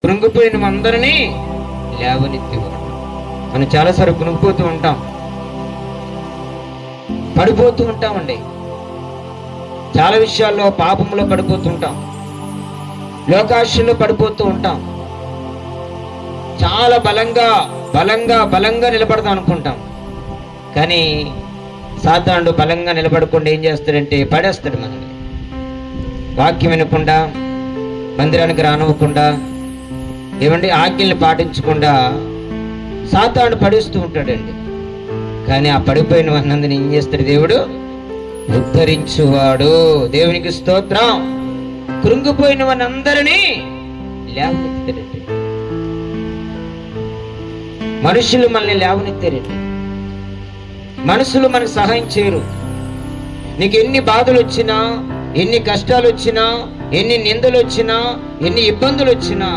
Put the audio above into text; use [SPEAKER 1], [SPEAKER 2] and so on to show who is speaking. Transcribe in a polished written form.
[SPEAKER 1] కృంగిపోయిన అందరినీ లేవనెత్తివాడు. మనం చాలాసార్లు కృంగిపోతూ ఉంటాం, పడిపోతూ ఉంటామండి. చాలా విషయాల్లో పాపంలో పడిపోతూ ఉంటాం, లోకాశల్లో పడిపోతూ ఉంటాం. చాలా బలంగా బలంగా బలంగా నిలబడదాం అనుకుంటాం, కానీ సాతానుడు బలంగా నిలబడకుండా ఏం చేస్తాడంటే పడేస్తాడు మనల్ని. వాక్యం వినకుండా, మందిరానికి రానివ్వకుండా, ఏమండి ఆజ్ఞల్ని పాటించకుండా సాతానుడు పడిస్తూ ఉంటాడండి. కానీ ఆ పడిపోయిన వాళ్ళందరినీ ఏం చేస్తాడు దేవుడు? ఉద్ధరించువాడు. దేవునికి స్తోత్రం. కృంగిపోయిన వాళ్ళందరినీ లేవనెత్తాడండి. మనుషులు మనల్ని లేవనెత్తారండి. మనుషులు మనకు సహాయం చేయరు. నీకు ఎన్ని బాధలు వచ్చినా, ఎన్ని కష్టాలు వచ్చినా, ఎన్ని నిందలు వచ్చినా, ఎన్ని ఇబ్బందులు వచ్చినా